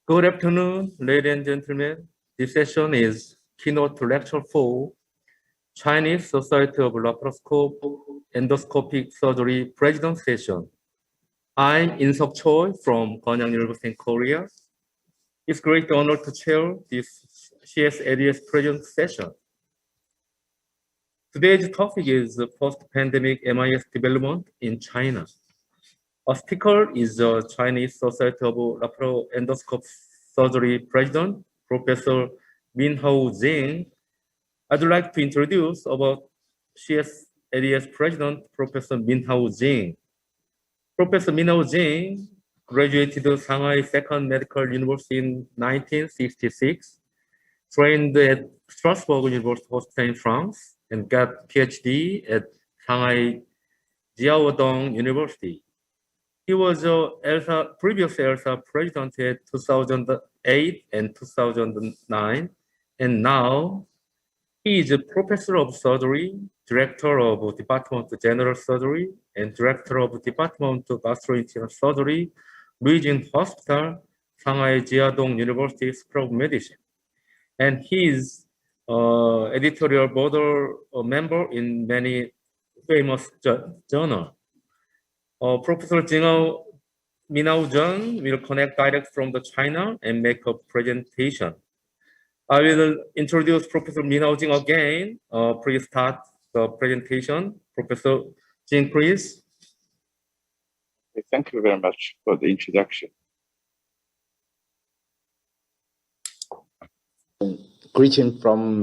Good afternoon, ladies and gentlemen. This session is Keynote Lecture 4, Chinese Society of Laparoscope Endoscopic Surgery President Session. I'm Seok Choi from Konyang University in Korea. It's a great honor to chair this CSLES President Session. Today's topic is post-pandemic MIS development in China. Our speaker is the Chinese Society of Laparoendoscope Surgery President, Professor Minhua Zheng. I'd like to introduce about CSLES President, Professor Minhua Zheng. Professor Minhua Zheng graduated Shanghai Second Medical University in 1966, trained at Strasbourg University Hospital in France, and got PhD at Shanghai Jiaotong University. He was previous ELSA president at 2008 and 2009, and now he is a professor of surgery, director of Department of General Surgery, and director of Department of Gastrointestinal Surgery, Ruijin Hospital, Shanghai Jiaotong University School of Medicine. And he is editorial board member in many famous journals. Professor Minhua Zheng will connect direct from the China and make a presentation. I will introduce Professor Minhua Zheng again. Please start the presentation. Professor Zheng, please. Thank you very much for the introduction. Greeting from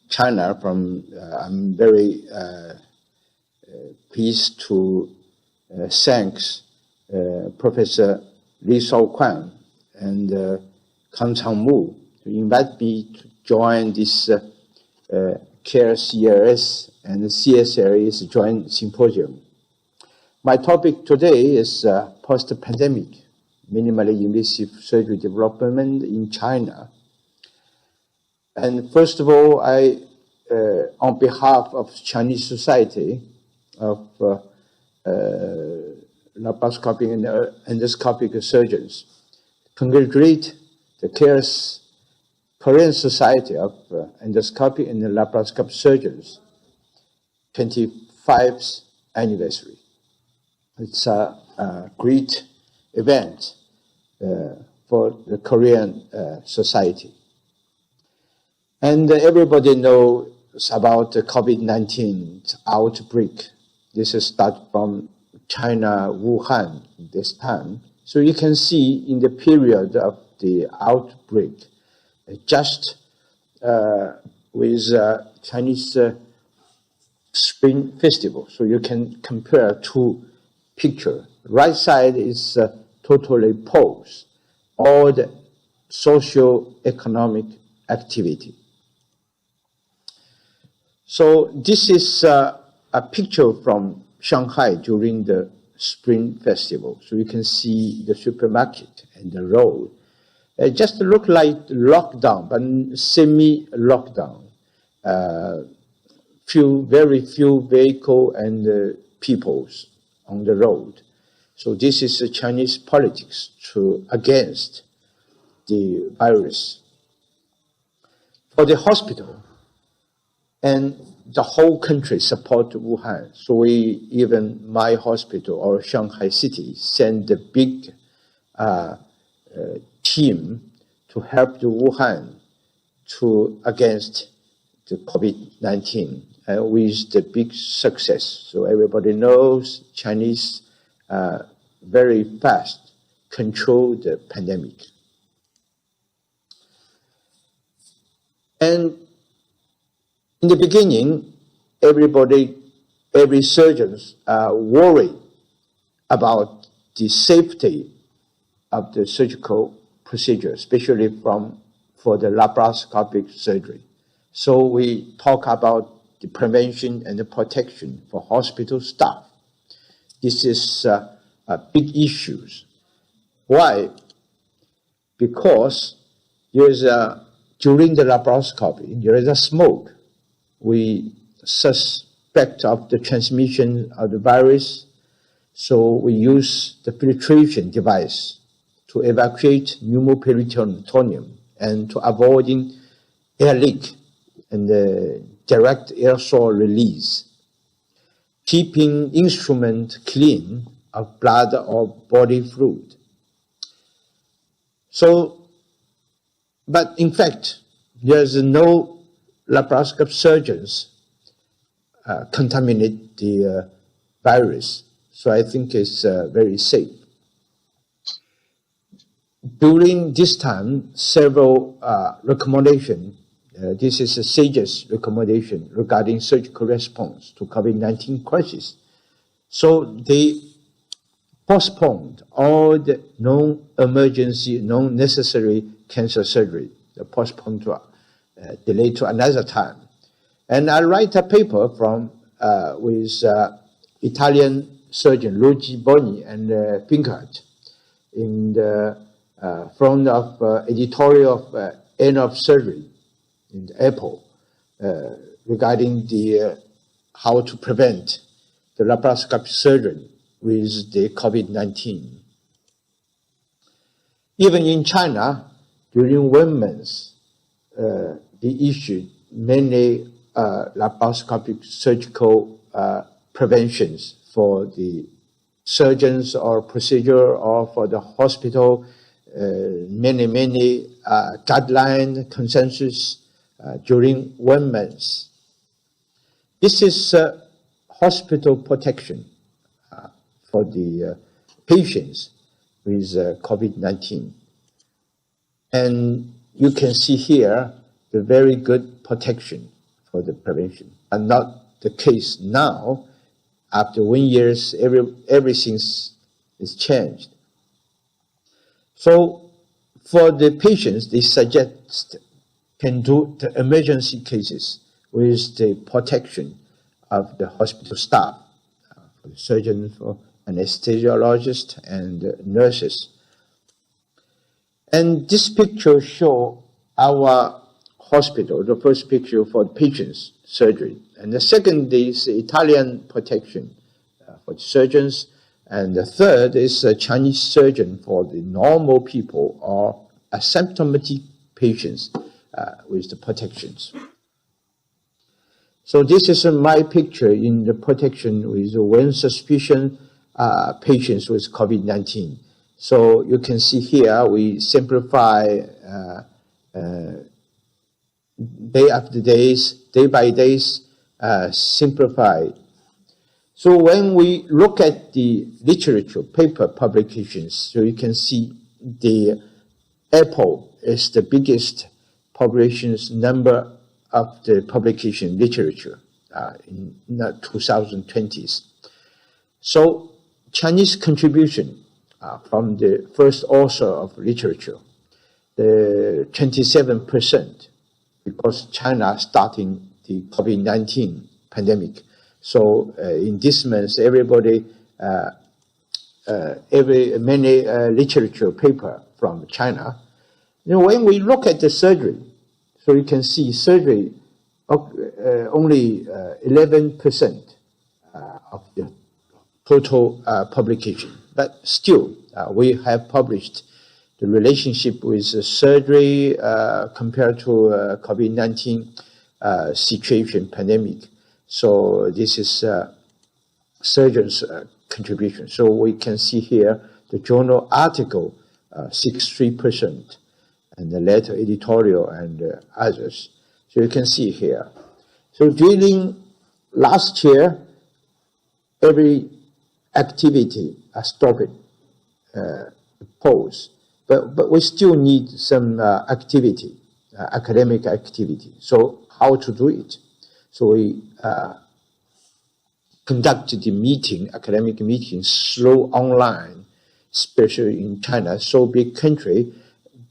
China. I'm very pleased to thank Professor Li Shaoquan and Kang Changmu to invite me to join this CSLES and CSLES joint symposium. My topic today is post-pandemic minimally invasive surgery development in China. And first of all, I, on behalf of Chinese Society of Laparoscopic and Endoscopic Surgeons, congratulate the Korean Society of Endoscopic and Laparoscopic Surgeons 25th anniversary. It's a great event for the Korean society. And everybody knows about the COVID-19 outbreak. This is started from China, Wuhan this time. So you can see in the period of the outbreak, just with Chinese Spring Festival. So you can compare two pictures. Right side is totally paused, all the socio-economic activity. So this is a picture from Shanghai during the Spring Festival. So you can see the supermarket and the road. It just look like lockdown, but semi-lockdown. Very few vehicle and peoples on the road. So this is the Chinese politics against the virus. For the hospital, and the whole country support Wuhan. So my hospital or Shanghai City send a big team to help the Wuhan against the COVID-19 with the big success. So everybody knows Chinese very fast control the pandemic. And in the beginning, every surgeons are worried about the safety of the surgical procedure, especially for the laparoscopic surgery. So we talk about the prevention and the protection for hospital staff. This is a big issue. Why? Because during the laparoscopy, there is a smoke. We suspect of the transmission of the virus, so we use the filtration device to evacuate pneumoperitoneum and to avoiding air leak and direct aerosol release, keeping instrument clean of blood or body fluid. So, but in fact, there's no laparoscopic surgeons contaminate the virus. So I think it's very safe. During this time, several recommendations, this is a SAGES recommendation regarding surgical response to COVID-19 crisis. So they postponed all the non-emergency, non-necessary cancer surgery, postponed to delayed to another time. And I write a paper from with Italian surgeon Ruijin and Pinkert in the front of editorial of End of Surgery in April regarding the how to prevent the laparoscopic surgery with the COVID-19. Even in China, during 1 month, they issued many laparoscopic surgical preventions for the surgeons or procedure or for the hospital, many guideline consensus during 1 month. This is hospital protection for the patients with COVID-19. And you can see here the very good protection for the prevention, and not the case now. After 1 year, everything is changed. So for the patients, they suggest can do the emergency cases with the protection of the hospital staff, for the surgeon, for anesthesiologists and nurses. And this picture shows our hospital, the first picture for the patients' surgery. And the second is Italian protection for the surgeons. And the third is a Chinese surgeon for the normal people or asymptomatic patients with the protections. So this is my picture in the protection with when suspicion patients with COVID-19. So you can see here we simplify day after days, day by days, simplify. So when we look at the literature, paper publications, so you can see the Apple is the biggest publications number of the publication literature in the 2020s. So Chinese contribution from the first author of literature, the 27%, because China starting the COVID-19 pandemic. So in this month, everybody, many literature paper from China. You know, when we look at the surgery, so you can see surgery only 11% of the total publication. But still, we have published the relationship with surgery compared to COVID-19 situation, pandemic. So this is surgeons' contribution. So we can see here the journal article, 63%, and the letter editorial and others. So you can see here. So during last year, every activity stopped, paused, but we still need some activity, academic activity. So how to do it? So we conducted the meeting, academic meetings, through online, especially in China, so big country.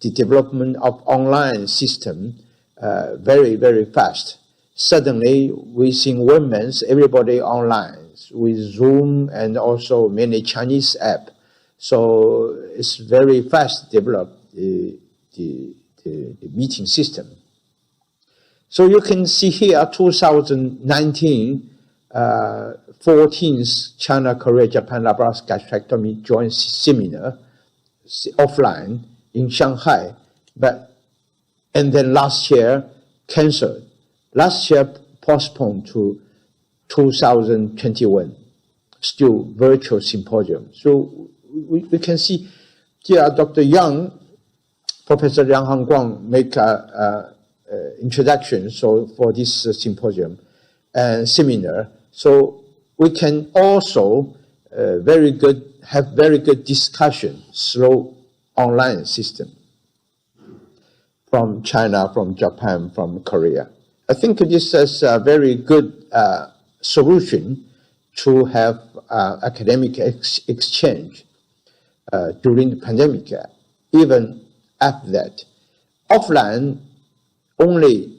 The development of online system very, very fast. Suddenly, within 1 month, everybody online with Zoom and also many Chinese app. So it's very fast developed, the meeting system. So you can see here, 2019, 14th China, Korea, Japan laparoscopic gastrectomy joint seminar. offline in Shanghai, and then last year canceled. Last year postponed to 2021, still virtual symposium. So we can see here Dr. Yang, Professor Yang Hangguang make a introduction for this symposium and seminar. So we can also have very good discussion through online system from China, from Japan, from Korea. I think this is a very good solution to have academic exchange during the pandemic. Even after that, offline only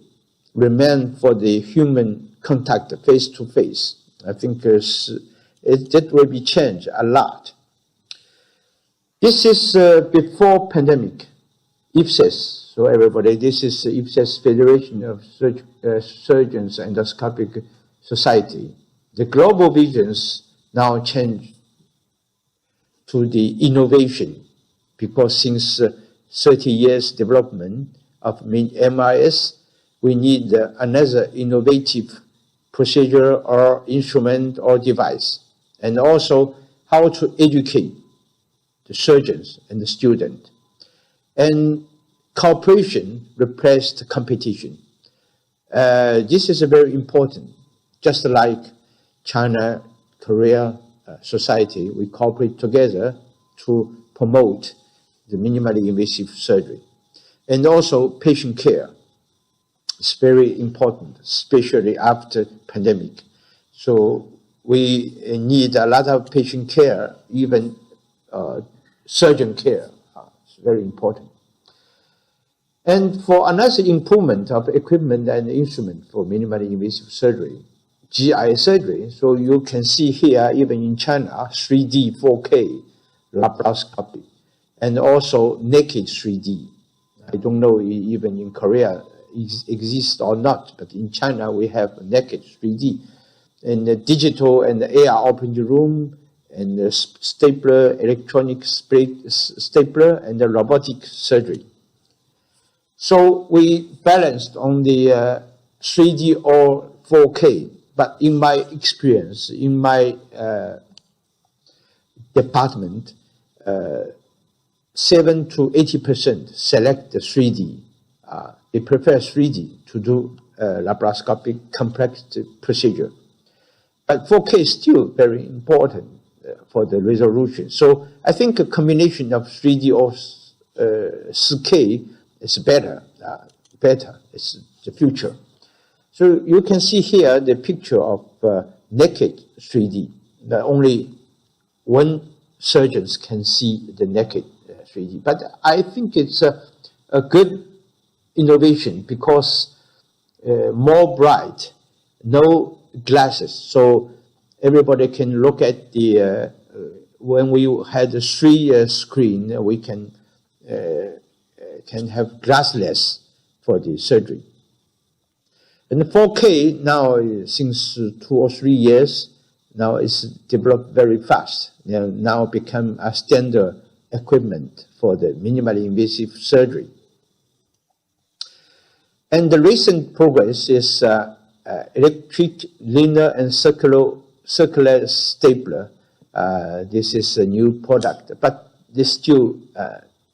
remain for the human contact, face to face. I think that will be changed a lot. This is before pandemic, IPSES. So everybody, this is IPSES Federation of Surgeons Endoscopic Society. The global visions now change to the innovation, because since 30 years development of MIS, we need another innovative procedure or instrument or device, and also how to educate the surgeons and the student. And cooperation replaced competition. This is very important. Just like China, Korea society, we cooperate together to promote the minimally invasive surgery. And also patient care. It's very important, especially after pandemic. So we need a lot of patient care, even surgeon care. It's very important. And for another improvement of equipment and instrument for minimally invasive surgery, GI surgery, so you can see here, even in China, 3D, 4K laparoscopy, and also naked 3D. I don't know even in Korea exists or not, but in China we have naked 3D, and the digital and the AR operating room, and the stapler, electronic stapler, and the robotic surgery. So we balanced on the 3D or 4K, but in my experience, in my department, 7 to 80% select the 3D. They prefer 3D to do laparoscopic complex procedure. But 4K is still very important for the resolution. So I think a combination of 3D or 4K is better. It's the future. So you can see here the picture of naked 3D. Only one surgeon can see the naked 3D. But I think it's a good innovation because more bright, no glasses. So everybody can look at the, when we had a 3 screen, we can have glassless for the surgery. And the 4K now, since 2 or 3 years, now it's developed very fast. Now become a standard equipment for the minimally invasive surgery. And the recent progress is electric linear and circular stapler. This is a new product, but this still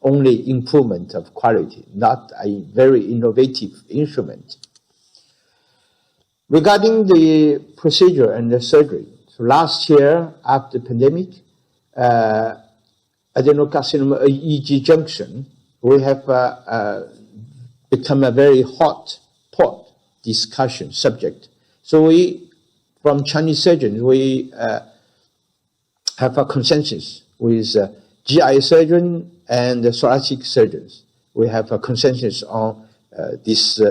only improvement of quality, not a very innovative instrument. Regarding the procedure and the surgery, so last year after the pandemic, adenocarcinoma EG junction, we have become a very hot discussion subject. So we, from Chinese surgeons, we have a consensus with GI surgeon and the thoracic surgeons. We have a consensus on this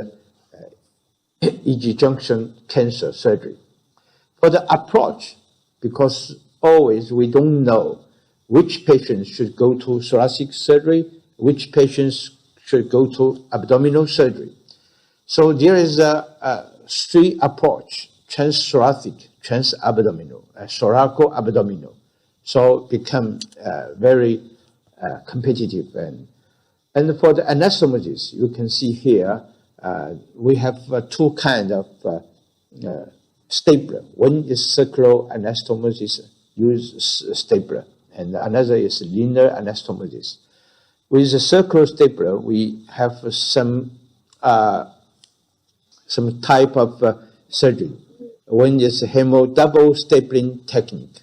EG junction cancer surgery. For the approach, because always we don't know which patients should go to thoracic surgery, which patients should go to abdominal surgery. So there is a 3 approach: transthoracic, transabdominal, thoraco-abdominal. So become very competitive. And for the anastomosis, you can see here, we have two kinds of stapler. One is circular anastomosis, use stapler, and another is linear anastomosis. With the circular stapler, we have some type of surgery. One is hemo double stapling technique,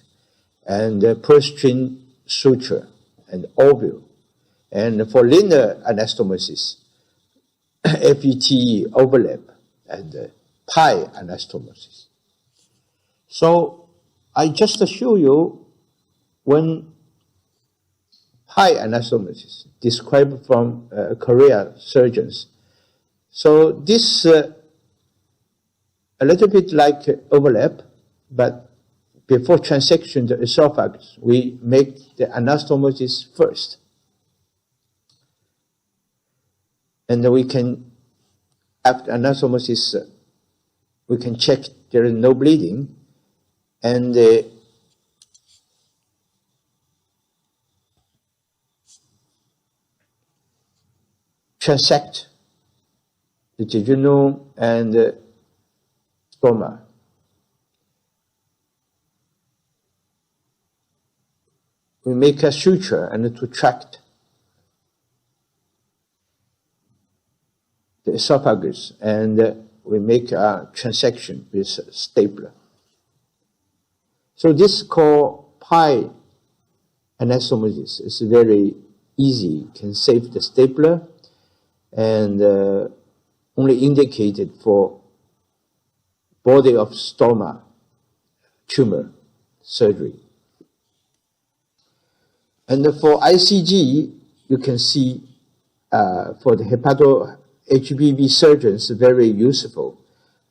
and purse-string suture, and ovule. And for linear anastomosis, FETE overlap, and pi anastomosis. So I just show you one pi anastomosis described from Korea surgeons. So this a little bit like overlap, but before transection the esophagus, we make the anastomosis first. And we can, after anastomosis, we can check there is no bleeding, and transect the jejunum and stoma. We make a suture and to tract the esophagus, and we make a transection with stapler. So this is called pi anastomosis. It's very easy, can save the stapler, and only indicated for body of stoma tumor surgery. And for ICG, you can see for the hepato-HBV surgeons, very useful.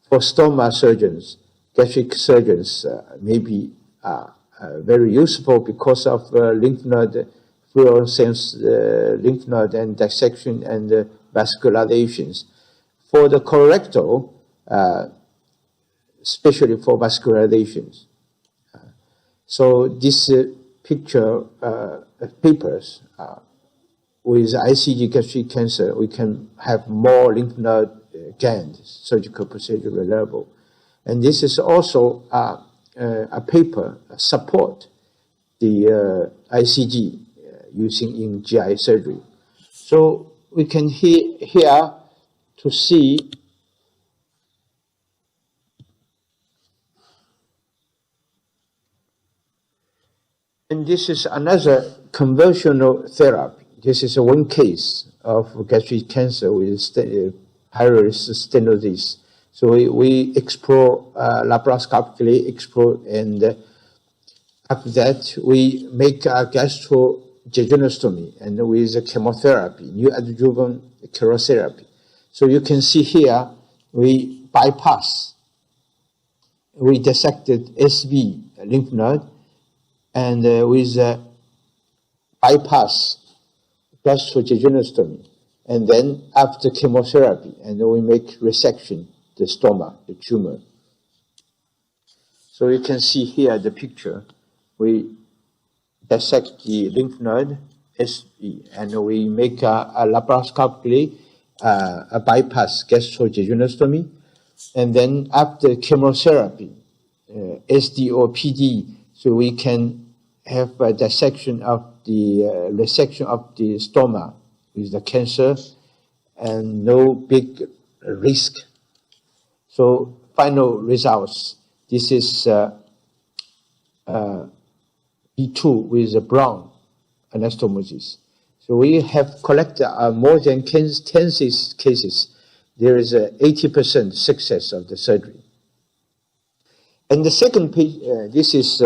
For stoma surgeons, gastric surgeons, maybe very useful because of lymph node fluorescence, lymph node and dissection and vascularizations. For the colorectal, especially for vascularizations. So this picture papers with ICG gastric cancer, we can have more lymph node gained, surgical procedure reliable. And this is also a paper support the ICG using in GI surgery. So we can here to see and this is another conventional therapy. This is one case of gastric cancer with pylori stenosis. So we explore laparoscopically, and after that we make a gastrojejunostomy and with chemotherapy, neoadjuvant chemotherapy. So you can see here we bypass, we dissected SV lymph node, and with bypass gastrojejunostomy, and then after chemotherapy, and then we make resection the stoma, the tumor. So you can see here the picture. We dissect the lymph node, SV, and we make a laparoscopically a bypass gastrojejunostomy, and then after chemotherapy, SD or PD, so we can have a dissection of the resection of the stoma with the cancer and no big risk. So final results, this is B2 with a brown anastomosis. So we have collected more than 10 cases. There is a 80% success of the surgery. And the second page, this is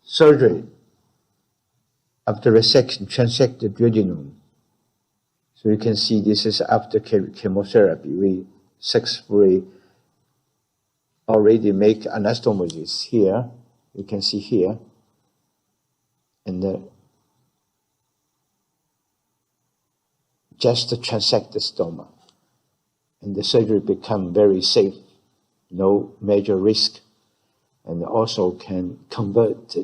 surgery after resection, transected duodenum. So you can see this is after chemotherapy. We successfully already make anastomosis here. You can see here. And just transect the stoma. And the surgery become very safe. No major risk and also can convert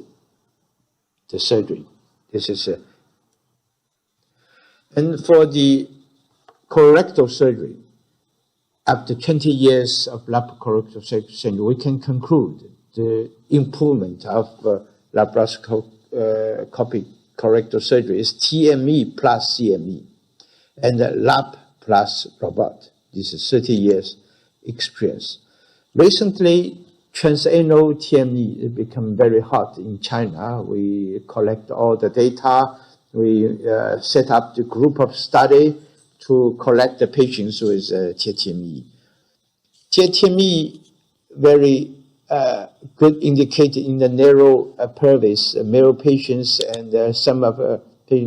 the surgery. This is and for the colorectal surgery, after 20 years of laparoscopic surgery, we can conclude the improvement of laparoscopic colorectal surgery is TME plus CME, and lap plus robot. This is 30 years experience. Recently, transanal TME has become very hot in China. We collect all the data. We set up the group of study to collect the patients with TME. TME very good indicator in the narrow pelvis, male patients, and some of they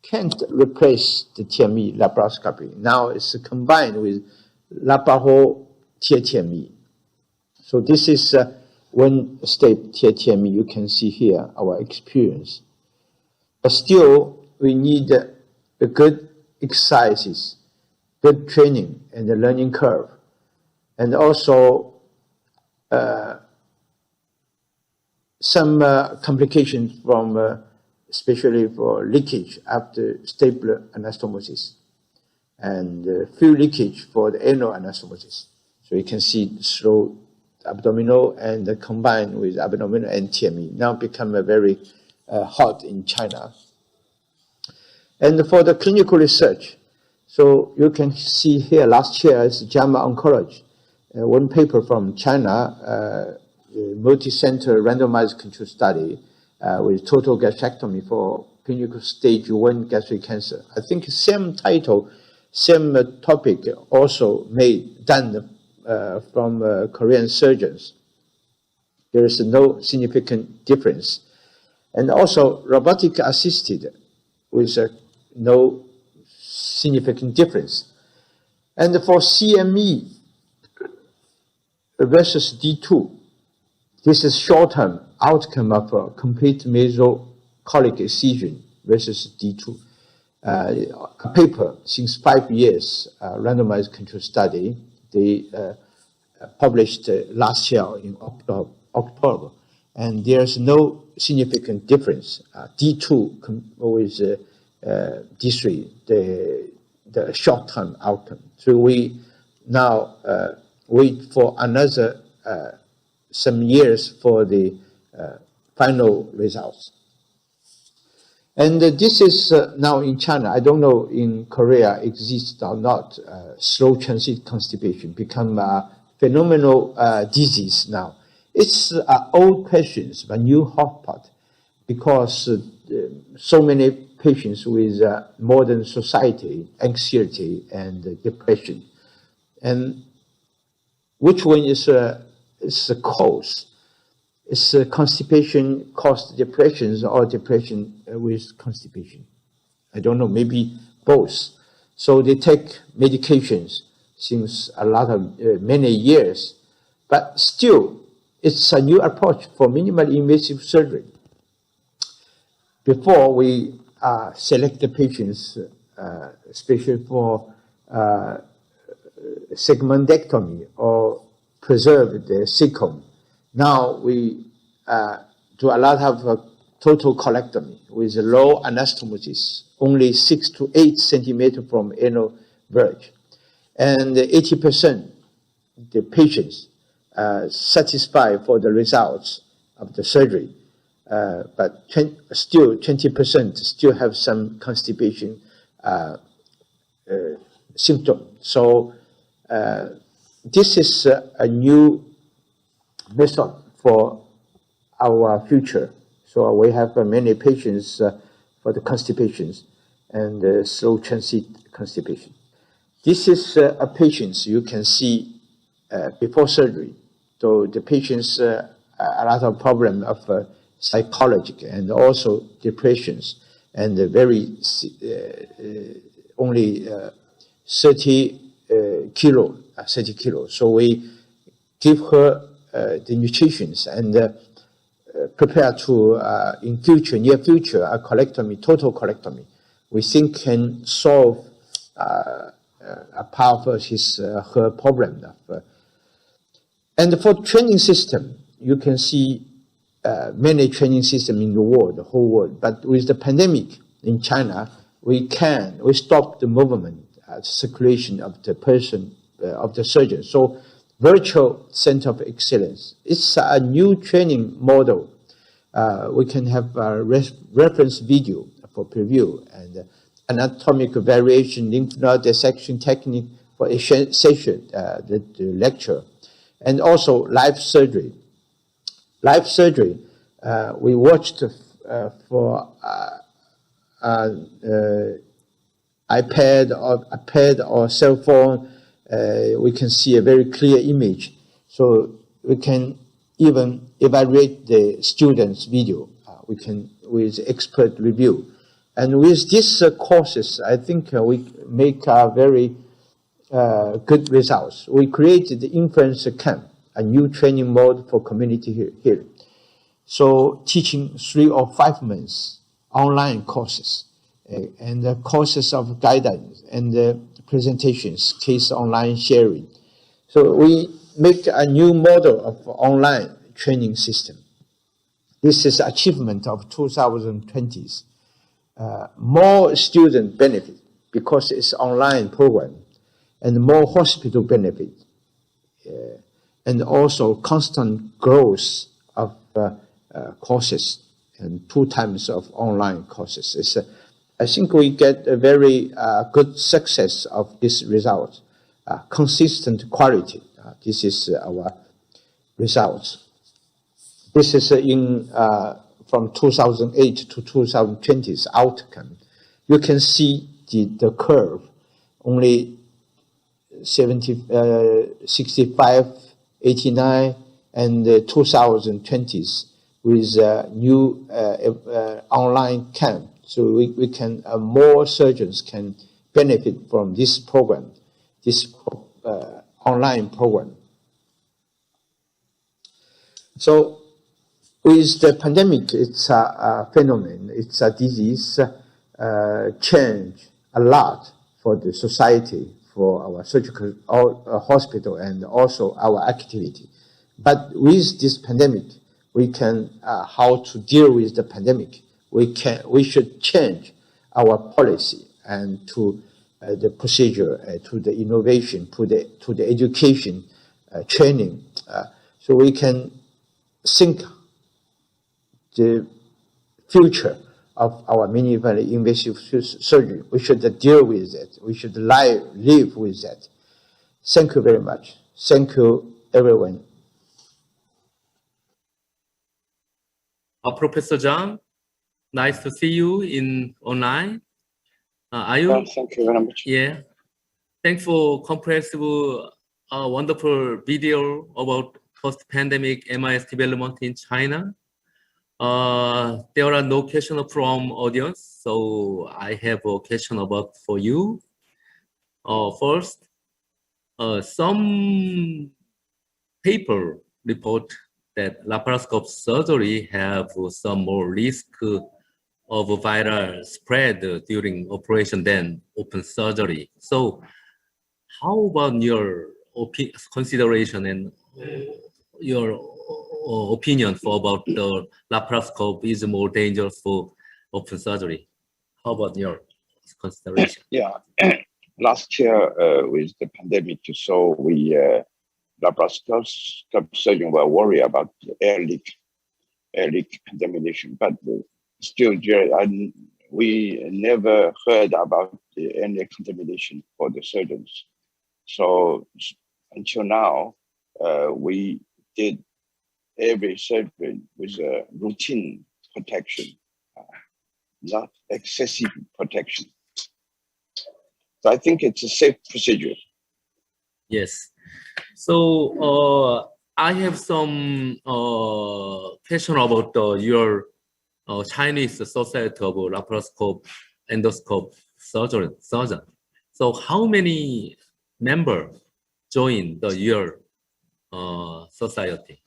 can't replace the TME laparoscopy. Now it's combined with laparo TME. So this is one step TME. You can see here our experience. But still, we need a good exercises, good training, and the learning curve, and also some complications from, especially for leakage after stapler anastomosis, and few leakage for the anal anastomosis. So you can see slow abdominal and combined with abdominal and TME now become a very hot in China. And for the clinical research, so you can see here last year is JAMA Oncology, one paper from China, multi-center randomized control study with total gastrectomy for clinical stage 1 gastric cancer. I think same title, same topic also done from Korean surgeons. There is no significant difference. And also robotic assisted with no significant difference. And for CME versus D2, this is short-term outcome of a complete mesocolic excision versus D2. A paper since 5 years, randomized control study, they published last year in October, and there's no significant difference. D2 with D3, the short-term outcome. So we now wait for another some years for the final results. And this is now in China. I don't know in Korea exists or not. Slow transit constipation become a phenomenal disease now. It's old questions, but new hot pot, because so many patients with modern society, anxiety and depression. And which one is the cause? Is constipation caused depressions or depression with constipation? I don't know, maybe both. So they take medications since many years, but still it's a new approach for minimally invasive surgery. Before we select the patients, especially for segmentectomy or preserve the cecum. Now we do a lot of total colectomy with low anastomosis, only 6 to 8 centimeters from anal verge. And 80% the patients satisfied for the results of the surgery. But still 20% still have some constipation symptom. So this is a new method for our future. So we have many patients for the constipations and slow transit constipation. This is a patients you can see before surgery. So the patients a lot of problem of psychological and also depressions, and very only 30 kilos. So we give her the nutritions and prepare to in near future a colectomy, total colectomy. We think can solve a part of her problem. And for training system, you can see many training systems in the world, the whole world. But with the pandemic in China, we stop the movement, circulation of the person, of the surgeon. So virtual center of excellence. It's a new training model. We can have a reference video for preview and anatomic variation, lymph node dissection technique for a session, the lecture, and also live surgery. Live surgery, we watched for iPad or cell phone. We can see a very clear image, so we can even evaluate the students' video. We can with expert review, and with these courses, I think we make very good results. We created the influencer camp, a new training mode for community healing. So teaching 3 or 5 months online courses and the courses of guidance and presentations, case online sharing. So we make a new model of online training system. This is achievement of 2020s. More student benefit because it's online program, and more hospital benefit, and also constant growth of courses and 2 times of online courses. I think we get a very good success of this result, consistent quality. This is our results. This is from 2008 to 2020's outcome. You can see the curve, only 65, 89, and 2020s with new online camp. So we can, more surgeons can benefit from this program, this online program. So with the pandemic, it's a phenomenon, it's a disease, change a lot for the society, for our surgical hospital, and also our activity. But with this pandemic, we can, how to deal with the pandemic. We should change our policy and to the procedure, to the innovation, to the education, training, so we can think the future of our minimally invasive surgery. We should deal with it. We should live with that. Thank you very much. Thank you, everyone. Professor Zheng, nice to see you in online. Are you? Thank you very much. Yeah. Thanks for comprehensive, wonderful video about post-pandemic MIS development in China. There are no questions from audience, so I have a question about for you. First, some paper report that laparoscope surgery have some more risk of viral spread during operation than open surgery. So how about your consideration and your opinion for about the laparoscope is more dangerous for open surgery? How about your consideration? Yeah, last year with the pandemic, so we laparoscope surgeons were worried about air leak contamination, but still, we never heard about the air leak contamination for the surgeons. So until now, we did every surgery with a routine protection, not excessive protection. So I think it's a safe procedure. Yes. So I have some question about your Chinese Society of Laparoscope Endoscope Surgeon. So how many members join your society?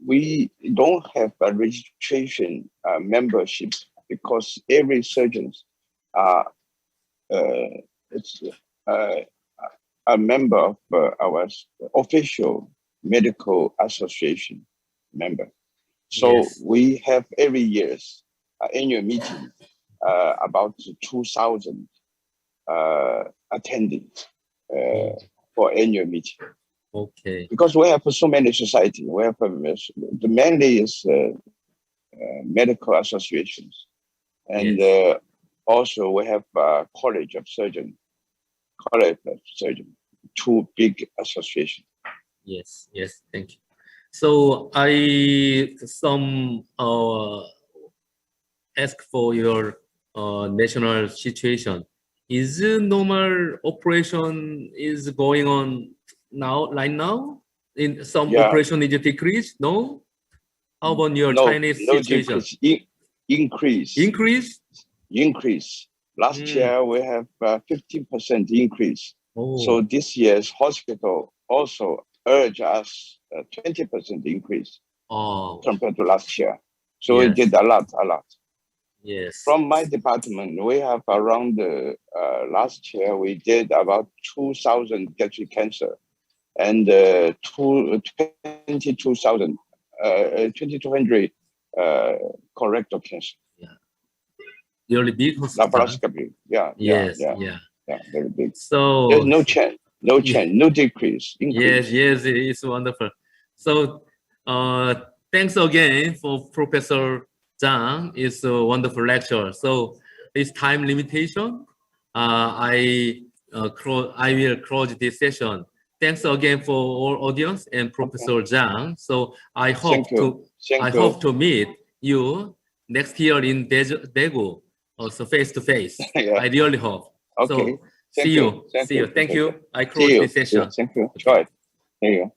We don't have a registration membership because every surgeon a member of our official medical association member. So Yes. we have every year's annual meeting, about 2,000 attendees for annual meeting. Okay. Because we have so many society, we have the mainly is medical associations, and Yes. also we have college of surgeon, two big associations. Yes. Yes. Thank you. So I ask for your national situation. Is normal operation is going on now, right now? In some Yeah. operation is decreased? No? How about your No, Chinese no situation? decrease, increase. Increase? Increase. Last year we have 15% increase. Oh. So this year's hospital also urge us 20% increase compared to last year. So we did a lot. Yes. From my department, we have around last year we did about 2,000 gastric cancer and 2,200 colorectal cancer. Really big hospital. Laparoscopy. Yeah. Very big. So there's no change, no decrease. Increase. Yes, it's wonderful. So thanks again for Professor Zhang. It's a wonderful lecture. So it's time limitation. I will close this session. Thanks again for all audience and Professor Zhang. So I hope to meet you next year in Daegu, also face to face. I really hope. Okay. So see you. Thank you. I close this session. Thank you. Choi. There you go.